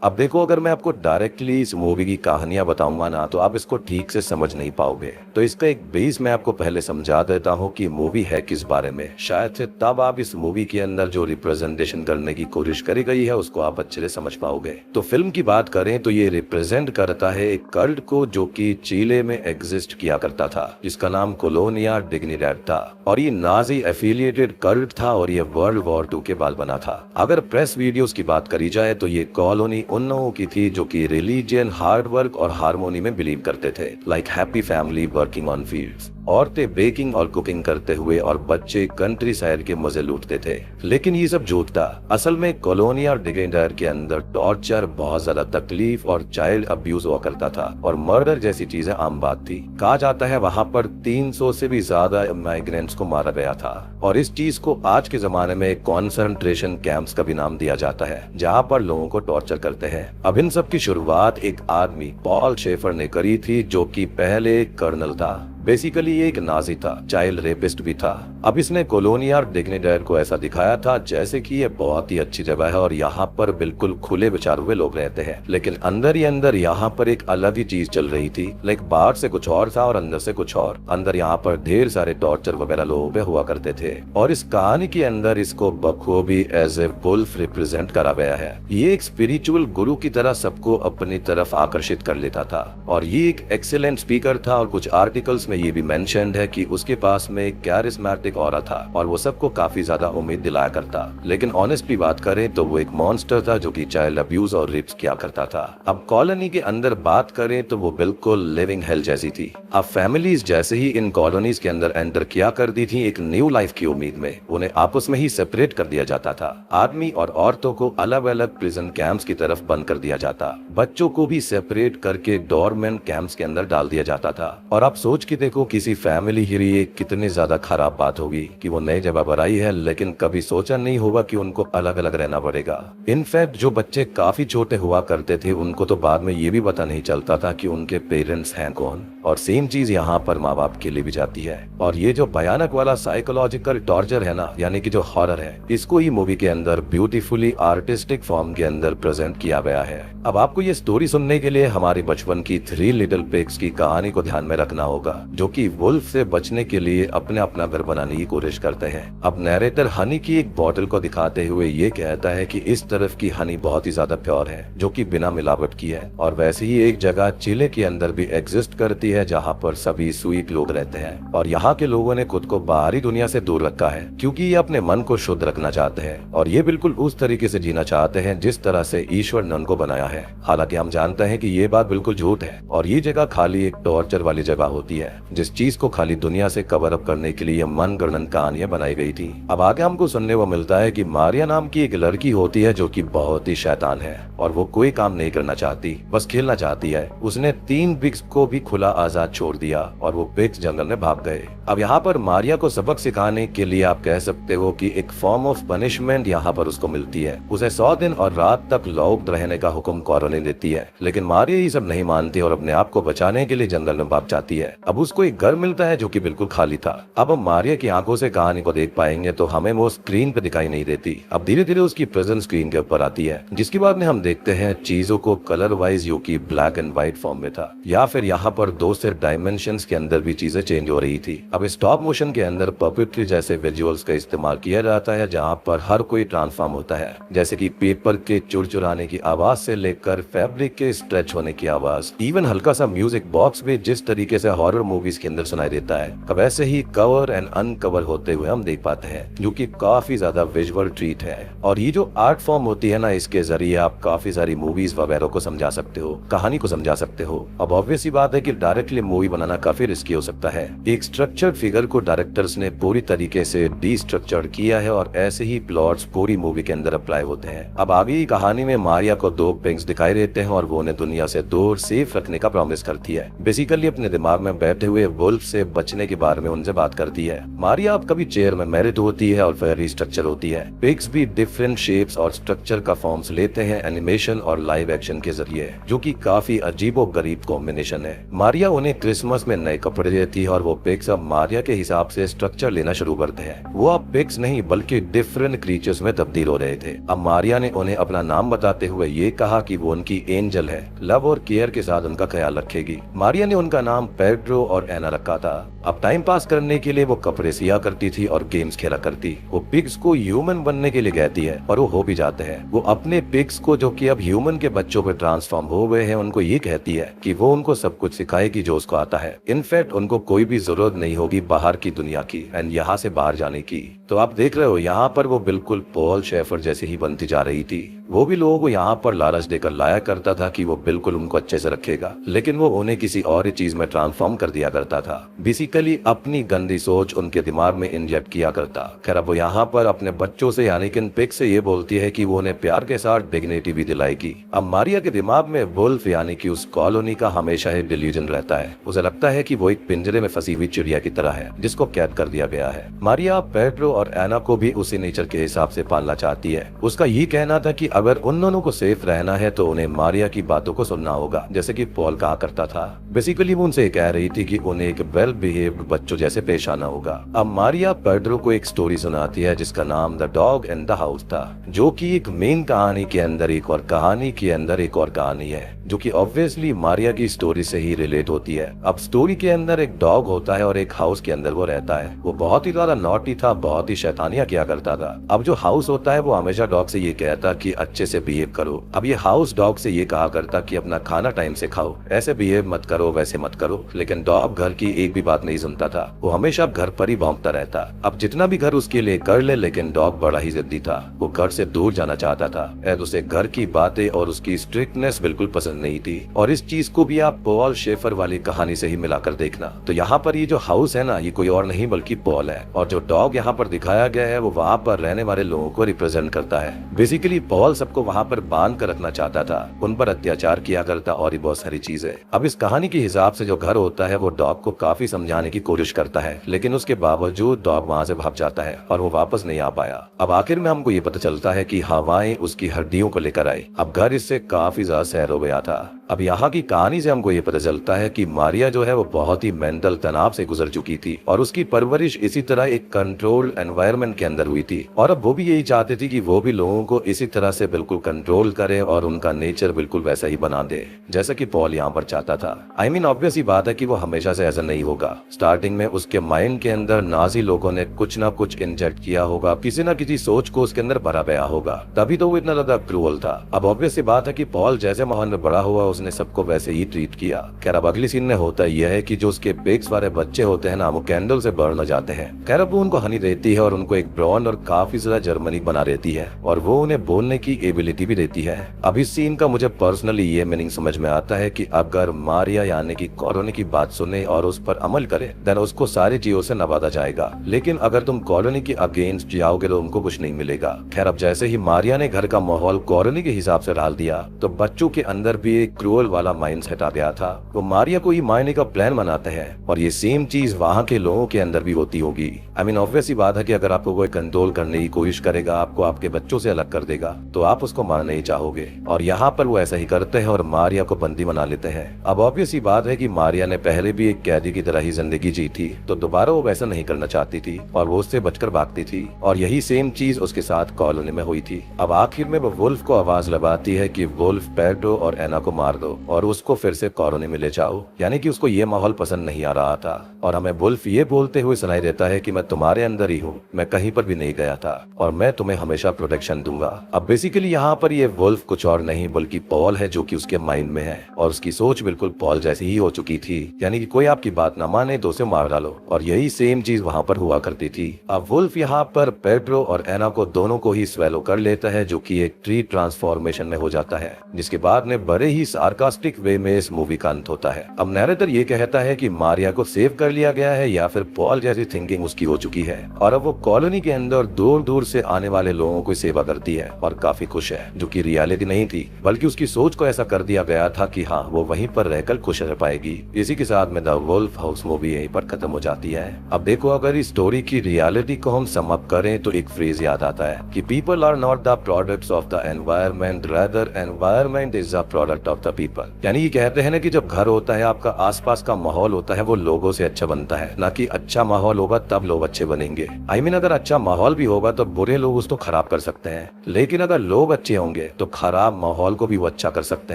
अब देखो, अगर मैं आपको डायरेक्टली इस मूवी की कहानियां बताऊंगा ना तो आप इसको ठीक से समझ नहीं पाओगे। तो इसका एक बेस मैं आपको पहले समझा देता हूँ कि मूवी है किस बारे में। शायद से तब आप इस मूवी के अंदर जो रिप्रेजेंटेशन करने की कोशिश करी गई है उसको आप अच्छे से समझ पाओगे। तो फिल्म की बात करें तो ये रिप्रेजेंट करता है एक कल्ट को जो कि चिले में एग्जिस्ट किया करता था, जिसका नाम कोलोनिया डिग्निडैड था। और ये नाजी एफिलिएटेड कल्ट था और ये वर्ल्ड वॉर 2 के बाद बना था। अगर प्रेस वीडियोस की बात करी जाए तो ये कॉलोनी उन लोगों की थी जो कि रिलीजियन, हार्ड वर्क और हार्मोनी में बिलीव करते थे, like happy family working on fields. औरतें बेकिंग और कुकिंग करते हुए और बच्चे कंट्री साइड के मजे लूटते थे। लेकिन ये सब झूठ था। असल में कॉलोनिया डिग्निडैड के अंदर टॉर्चर, बहुत ज्यादा तकलीफ और चाइल्ड अब्यूज हुआ करता था और मर्डर जैसी चीजें आम बात थी। कहा जाता है वहाँ पर 300 से भी ज्यादा माइग्रेंट्स को मारा गया था और इस चीज को आज के जमाने में कॉन्सेंट्रेशन कैंप्स का भी नाम दिया जाता है, जहाँ पर लोगों को टॉर्चर करते हैं। अब इन सब की शुरुआत एक आदमी पॉल शेफर ने करी थी, जो कि पहले कर्नल था। बेसिकली ये एक नाजी था, चाइल्ड रेपिस्ट भी था। अब इसने कोलोनिया डिग्निडैड को ऐसा दिखाया था जैसे कि ये बहुत ही अच्छी जगह है और यहाँ पर बिल्कुल खुले विचार हुए लोग रहते हैं, लेकिन अंदर ही अंदर यहाँ पर एक अलग ही चीज चल रही थी। लाइक बाहर से कुछ और था और अंदर से कुछ और। अंदर यहाँ पर ढेर सारे टॉर्चर वगैरह लोगों पे हुआ करते थे और इस कहानी के अंदर इसको बखूबी एज ए वुल्फ रिप्रेजेंट करा गया है। ये एक स्पिरिचुअल गुरु की तरह सबको अपनी तरफ आकर्षित कर लेता था और ये एक एक्सीलेंट स्पीकर था और कुछ आर्टिकल्स में ये भी मेंशन्ड है कि उसके पास में एक कैरिस्मेटिक ऑरा था और वो सबको काफी ज्यादा उम्मीद दिलाया करता। लेकिन ऑनेस्टली बात करें तो वो एक मॉन्स्टर था जो कि चाइल्ड अब्यूज और रेप्स किया करता था। अब कॉलोनी के अंदर बात करें तो वो बिल्कुल लिविंग हेल जैसी थी। अब फैमिलीज जैसे ही इन कॉलोनीज के अंदर एंटर किया करती थी, एक न्यू लाइफ की उम्मीद में उन्हें आपस में ही सेपरेट कर दिया जाता था। आदमी और औरतों को अलग अलग प्रिजन कैंप्स की तरफ बंद कर दिया जाता। बच्चों को भी सेपरेट करके डोरमेंट कैंप्स के अंदर डाल दिया जाता था। और आप सोच के देखो, किसी फैमिली के लिए कितनी ज्यादा खराब बात होगी कि वो नई जगह पर आई है, लेकिन कभी सोचा नहीं होगा कि उनको अलग अलग रहना पड़ेगा। इनफैक्ट जो बच्चे काफी छोटे हुआ करते थे उनको तो बाद में ये भी पता नहीं चलता था कि उनके पेरेंट्स हैं कौन। और सेम चीज यहाँ पर माँ बाप के लिए भी जाती है। और ये जो भयानक वाला साइकोलॉजिकल टॉर्चर है ना, यानी कि जो हॉरर है, इसको ही मूवी के अंदर ब्यूटीफुली आर्टिस्टिक फॉर्म के अंदर प्रेजेंट किया गया है। अब आपको ये स्टोरी सुनने के लिए हमारे बचपन की 3 लिटिल पिग्स की कहानी को ध्यान में रखना होगा, जो कि वुल्फ से बचने के लिए अपने अपना घर बनाने की कोशिश करते हैं। अब नैरेटर हनी की एक बॉटल को दिखाते हुए ये कहता है कि इस तरफ की हनी बहुत ही ज्यादा प्योर है, जो कि बिना मिलावट की है। और वैसे ही एक जगह चिले के अंदर भी एग्जिस्ट करती है जहाँ पर सभी स्वीट लोग रहते हैं और यहाँ के लोगों ने खुद को बाहरी दुनिया से दूर रखा है क्योंकि ये अपने मन को शुद्ध रखना चाहते हैं और ये बिल्कुल उस तरीके से जीना चाहते हैं जिस तरह से ईश्वर ने उनको बनाया है। हालांकि हम जानते हैं कि ये बात बिल्कुल झूठ है और ये जगह खाली एक टॉर्चर वाली जगह होती है, जिस चीज को खाली दुनिया से कवर अप करने के लिए मन गणन कहानियां बनाई गई थी। अब आगे हमको सुनने को मिलता है कि मारिया नाम की एक लड़की होती है जो कि बहुत ही शैतान है और वो कोई काम नहीं करना चाहती, बस खेलना चाहती है। उसने 3 पिग्स को भी खुला आजाद छोड़ दिया और वो पिग्स जंगल में भाग गए। अब यहाँ पर मारिया को सबक सिखाने के लिए आप कह सकते हो कि एक फॉर्म ऑफ पनिशमेंट यहाँ पर उसको मिलती है। उसे 100 दिन और रात तक लॉक्ड रहने का हुक्म कॉलोनी देती है, लेकिन मारिया ये सब नहीं मानती और अपने आप को बचाने के लिए जंगल में भाग जाती है। अब उसको एक घर मिलता है जो कि बिल्कुल खाली था। अब हम मारिया की आंखों से कहानी को देख पाएंगे तो हमें वो स्क्रीन पे दिखाई नहीं देती। अब धीरे धीरे उसकी प्रेजेंस स्क्रीन के ऊपर आती है, जिसके बाद में हम देखते हैं चीजों को कलर वाइज, जो कि ब्लैक एंड व्हाइट फॉर्म में था, या फिर यहाँ पर 2 से डायमेंशंस के अंदर भी चीजें चेंज हो रही थी। अब स्टॉप मोशन के अंदर पपेट्री जैसे विजुअल्स का इस्तेमाल किया जाता है, जहाँ पर हर कोई ट्रांसफॉर्म होता है, जैसे कि पेपर के चुरचुराने की आवाज से लेकर फैब्रिक के स्ट्रेच होने की आवाज, इवन हल्का सा म्यूजिक बॉक्स भी जिस तरीके से हॉरर मूवीज के अंदर सुनाई देता है, वैसे ही कवर एंड अनकवर होते हुए हम देख पाते हैं, जो कि काफी ज्यादा विजुअल ट्रीट है। और ये जो आर्ट फॉर्म होती है ना, इसके जरिए आप काफी सारी मूवीज वगैरह को समझा सकते हो, कहानी को समझा सकते हो। अब ऑब्वियस ही बात है कि डायरेक्टली मूवी बनाना काफी रिस्की हो सकता है। एक स्ट्रक्चर्ड फिगर को डायरेक्टर्स ने पूरी तरीके से डीस्ट्रक्चर्ड किया है और ऐसे ही प्लॉट्स पूरी मूवी के अंदर अप्लाई होते हैं। अब आगे की कहानी में मारिया को 2 पिग्स दिखाई देते हैं और वो उन्हें दुनिया से दूर सेफ रखने का प्रॉमिस करती है। बेसिकली अपने दिमाग में बैठे हुए वुल्फ से बचने के बारे में उनसे बात करती है। मारिया अब कभी चेयर में मैरिड होती है और फिर रिस्ट्रक्चर होती है। पिग्स भी डिफरेंट शेप्स और स्ट्रक्चर का फॉर्म्स लेते हैं एनिमेशन और लाइव एक्शन के जरिए, जो कि काफी अजीबो गरीब कॉम्बिनेशन है। मारिया उन्हें क्रिसमस में नए कपड़े देती है और वो पिग्स अब मारिया के हिसाब से स्ट्रक्चर लेना शुरू करते हैं। वो अब पिग्स नहीं बल्कि डिफरेंट क्रीचर्स में तब्दील हो रहे थे। अब मारिया ने उन्हें अपना नाम बताते हुए ये कहा कि वो उनकी एंजल है, लव और केयर के साथ उनका ख्याल रखेगी। मारिया ने उनका नाम पेड्रो और एना रखा था। अब टाइम पास करने के लिए वो कपड़े सिया करती थी और गेम्स खेला करती। वो पिग्स को ह्यूमन बनने के लिए कहती है और वो हो भी जाते हैं। वो अपने पिग्स को, जो कि अब ह्यूमन के बच्चों पे ट्रांसफॉर्म हो गए हैं, उनको ये कहती है कि वो उनको सब कुछ सिखाएगी जो उसको आता है। इनफैक्ट उनको कोई भी जरूरत नहीं होगी बाहर की दुनिया की एंड यहाँ से बाहर जाने की। तो आप देख रहे हो यहाँ पर वो बिल्कुल पॉल शेफर जैसे ही बनती जा रही थी। वो भी लोगों को यहाँ पर लालच देकर लाया करता था कि वो बिल्कुल उनको अच्छे से रखेगा, लेकिन वो उन्हें किसी और ही चीज में ट्रांसफॉर्म कर दिया करता था। बेसिकली अपनी गंदी सोच उनके दिमाग में इंजेक्ट किया करता। खैर अब वो यहाँ पर अपने बच्चों से यानी कि पिग से ये बोलती है कि वो उन्हें प्यार के साथ डिग्निटी भी दिलाएगी। अब मारिया के दिमाग में वुल्फ यानी कि उस कॉलोनी का हमेशा ही डिल्यूजन रहता है। उसे लगता है कि वो एक पिंजरे में फंसी हुई चिड़िया की तरह है जिसको कैद कर दिया गया है। मारिया पेड्रो और एना को भी उसी नेचर के हिसाब से पालना चाहती है। उसका ये कहना था कि अगर उन दोनों को सेफ रहना है तो उन्हें मारिया की बातों को सुनना होगा, जैसे कि पॉल कहा करता था। बेसिकली वो उनसे कह रही थी कि उन्हें एक वेल बिहेव्ड बच्चों जैसे पेश आना होगा। अब मारिया पेड्रो को एक स्टोरी सुनाती है जिसका नाम the dog in the house था, जो कि एक मेन कहानी के अंदर एक और कहानी के अंदर एक और कहानी है, जो कि ऑब्वियसली मारिया की स्टोरी से ही रिलेट होती है। अब स्टोरी के अंदर एक डॉग होता है और एक हाउस के अंदर वो रहता है। वो बहुत ही ज्यादा नॉटी था, बहुत ही शैतानियां किया करता था। अब जो हाउस होता है वो हमेशा डॉग से ये कहता कि अच्छे से बिहेव करो। अब ये हाउस डॉग से ये कहा करता कि अपना खाना टाइम से खाओ, ऐसे बिहेव मत करो, वैसे मत करो। लेकिन डॉग घर की एक भी बात नहीं सुनता था। वो हमेशा घर पर ही भौंकता रहता। अब जितना भी घर उसके लिए कर ले, लेकिन डॉग बड़ा ही जिद्दी था। वो घर से दूर जाना चाहता था। उसे घर की बातें और उसकी स्ट्रिक्टनेस बिल्कुल पसंद नहीं थी। और इस चीज को भी आप पॉल शेफर वाली कहानी से ही मिलाकर देखना। तो यहाँ पर ये जो हाउस है ना, ये कोई और नहीं बल्कि पॉल है। और जो डॉग यहाँ पर दिखाया गया है वो वहाँ पर रहने वाले लोगों को रिप्रेजेंट करता है। बेसिकली पॉल सबको वहाँ पर बांध कर रखना चाहता था, उन पर अत्याचार किया करता और भी बहुत सारी चीजें। अब इस कहानी के हिसाब से जो घर होता है वो डॉग को काफी समझाने की कोशिश करता है, लेकिन उसके बावजूद डॉग वहाँ से भाग जाता है और वो वापस नहीं आ पाया। अब आखिर में हमको ये पता चलता है कि हवाएं उसकी हड्डियों को लेकर आई। अब घर इससे काफी ज्यादा सैर हो गया था। अब यहाँ की कहानी से हमको ये पता चलता है कि मारिया जो है वो बहुत ही मेंटल तनाव से गुजर चुकी थी और उसकी परवरिश इसी तरह एक कंट्रोल एनवायरनमेंट के अंदर हुई थी। और अब वो भी यही चाहती थी कि वो भी लोगों को इसी तरह से बिल्कुल कंट्रोल करे और उनका नेचर बिल्कुल वैसा ही बना दे जैसा कि पॉल यहाँ पर चाहता था। आई मीन ऑब्वियस ही बात है कि वो हमेशा से ऐसा नहीं होगा। स्टार्टिंग में उसके माइंड के अंदर नाजी लोगों ने कुछ ना कुछ इंजेक्ट किया होगा, किसी ना किसी सोच को उसके अंदर भरा गया होगा, तभी तो वो इतना ज्यादा क्रूअल था। अब ऑब्वियस ही बात है कि पॉल जैसे माहौल में बड़ा हुआ उसने सबको वैसे ही ट्रीट किया। खैर अब अगली सीन में होता यह है कि जो उसके पिग्स वाले बच्चे होते हैं ना, वो कैंडल से बर्न हो जाते हैं। खैर अब वो उनको हनी देती है और उनको एक ब्रॉन्ड और काफी ज्यादा जर्मनी बना देती है और वो उन्हें बोलने की एबिलिटी भी देती है। अब इस सीन का मुझे पर्सनली ये मीनिंग समझ में आता है कि अगर मारिया यानी कि कॉलोनी की बात सुने और उस पर अमल करे देन उसको सारी चीजों से नवाजा जाएगा, लेकिन अगर तुम कॉलोनी के अगेंस्ट जाओगे तो उनको कुछ नहीं मिलेगा। खैर अब जैसे ही मारिया ने घर का माहौल कॉलोनी के हिसाब से डाल दिया तो बच्चों के अंदर भी एक क्रूअल वाला माइंड सेट आ गया था। वो मारिया को ही मारने का प्लान बनाते हैं और ये सेम चीज वहाँ के लोगों के अंदर भी होती होगी। आई मीन ऑब्वियस ही बात है कि अगर आपको कोई कंट्रोल करने की कोशिश करेगा, आपको आपके बच्चों से अलग कर देगा, तो आप उसको मारना ही चाहोगे। और यहाँ पर वो ऐसा ही करते हैं और मारिया को बंदी बना लेते हैं। अब ऑब्वियस ही बात है कि मारिया ने पहले भी एक कैदी की तरह ही जिंदगी जी थी, तो दोबारा वो वैसा नहीं करना चाहती थी और वो उससे बचकर भागती थी। और यही सेम चीज उसके साथ कॉलोनी में हुई थी। अब आखिर में वो वुल्फ को आवाज लगाती है कि वुल्फ पेड्रो और एना को मार दो और उसको फिर से कॉलोनी में ले जाओ। यानी कि उसको ये माहौल पसंद नहीं आ रहा था और हमें वुल्फ ये बोलते हुए सुनाई देता है कि मैं तुम्हारे अंदर ही हूँ, मैं कहीं पर भी नहीं गया था और मैं तुम्हें हमेशा प्रोटेक्शन दूंगा। अब बेसिकली यहाँ पर ये वुल्फ कुछ और नहीं बल्कि पॉल है जो कि उसके माइंड में है और उसकी सोच बिल्कुल पॉल जैसी ही हो चुकी थी। यानी कि कोई आपकी बात ना माने तो उसे मार डालो और यही सेम चीज वहाँ पर हुआ करती थी। अब वुल्फ यहाँ पर पेड्रो और एना को दोनों को ही स्वेलो कर लेता है, जो कि एक ट्री ट्रांसफॉर्मेशन में हो जाता है, जिसके बाद में बड़े ही सार्कास्टिक वे में इस मूवी का अंत होता है। अब नैरेटर ये कहता है कि मारिया को सेव कर लिया गया है या फिर पॉल जैसी थिंकिंग उसकी हो चुकी है और अब वो कॉलोनी के अंदर दूर दूर से आने वाले लोगों को सेवा करती है और काफी खुश है, जो कि रियलिटी नहीं थी बल्कि उसकी सोच को ऐसा कर दिया गया था कि हाँ वो वहीं पर रहकर खुश रह पाएगी। इसी के साथ में द वुल्फ हाउस मूवी यहीं पर खत्म हो जाती है। अब देखो, अगर इस स्टोरी की रियलिटी को हम सम अप करें तो एक फ्रेज याद आता है कि people are not the products of the environment, rather environment is the product of the people. यानी ये कहते हैं ना कि जब घर होता है, आपका आसपास का माहौल होता है, वो लोगों से अच्छा बनता है, ना कि अच्छा माहौल होगा तब लोग अच्छे बनेंगे। आई मीन अगर अच्छा माहौल भी होगा तो बुरे लोग उसको खराब कर सकते हैं, लेकिन अगर लोग अच्छे होंगे तो खराब माहौल को भी वो अच्छा कर सकते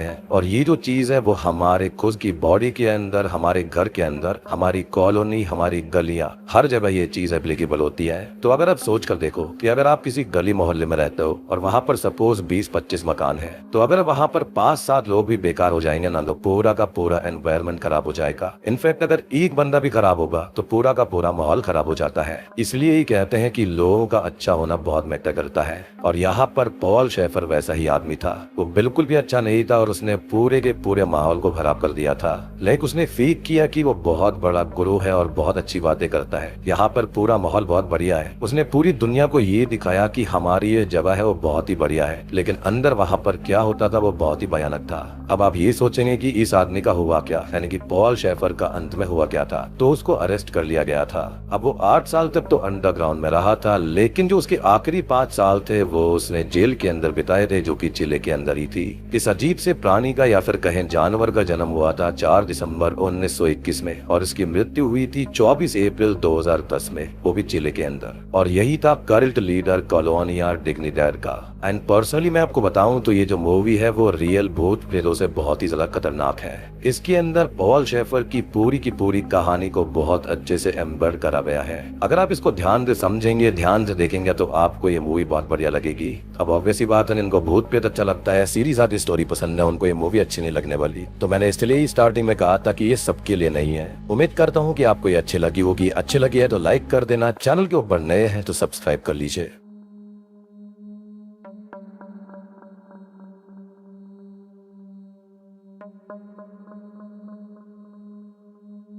हैं। और ये जो चीज है वो हमारे खुद की बॉडी के अंदर, हमारे घर के अंदर, हमारी कॉलोनी, हमारी गलियां, हर जगह ये चीज एप्लीकेबल होती है। तो अगर आप सोच कर देखो कि अगर आप किसी गली मोहल्ले में रहते हो और वहां पर सपोज 20-25 मकान है, तो अगर वहां पर 5-7 लोग भी बेकार हो जाएंगे ना, तो पूरा का पूरा एनवायरनमेंट खराब हो जाएगा। इनफैक्ट अगर एक बंदा भी खराब होगा तो पूरा का पूरा माहौल खराब हो जाता है। इसलिए ही कहते हैं कि लोगों का अच्छा होना बहुत मैटर करता है। और यहाँ पर पॉल शेफर वैसा ही आदमी था। वो बिल्कुल भी अच्छा नहीं था और उसने पूरे के पूरे माहौल को खराब कर दिया था। लेकिन उसने फेक किया कि वो बहुत बड़ा गुरु है और बहुत अच्छी बातें करता है। यहाँ पर पूरा माहौल बहुत बढ़िया है। उसने पूरी दुनिया को ये दिखाया कि हमारी ये जगह है वो बहुत ही बढ़िया है, लेकिन अंदर वहाँ पर क्या होता था वो बहुत ही भयानक था। अब आप ये सोचेंगे कि इस आदमी का हुआ क्या, यानी कि पॉल शेफर का अंत में हुआ क्या था। तो उसको अरेस्ट कर लिया गया था। अब वो 8 साल तक तो अंडरग्राउंड में रहा था, लेकिन जो उसके आखिरी 5 साल थे वो उसने जेल के अंदर बिताए थे, जो कि चिले के अंदर ही थी। इस अजीब से प्राणी का या फिर कहें जानवर का जन्म हुआ था 4 दिसंबर 1921 में और इसकी मृत्यु हुई थी 24 अप्रैल 2010 में, वो भी चिले के अंदर। और यही था कल्ट लीडर कॉलोनिया डिग्निटायर का। एंड पर्सनली मैं आपको बताऊं तो ये जो मूवी है वो रियल भूत प्रेतों से बहुत ही ज्यादा खतरनाक है। इसके अंदर पॉल शेफर की पूरी कहानी को बहुत अच्छे से एम्बेड करा गया है। अगर आप इसको ध्यान से समझेंगे, ध्यान से देखेंगे तो आपको ये मूवी बहुत बढ़िया लगेगी। अब ऑब्वियसली बात है, इनको भूत प्रेत अच्छा लगता है, सीरीज आती स्टोरी पसंद है, उनको ये मूवी अच्छी नहीं लगने वाली। तो मैंने इसलिए ही स्टार्टिंग में कहा था कि ये सबके लिए नहीं है। उम्मीद करता हूँ कि आपको ये अच्छी लगी होगी। अच्छी लगी है तो लाइक कर देना, चैनल के ऊपर नए हैं तो सब्सक्राइब कर लीजिए।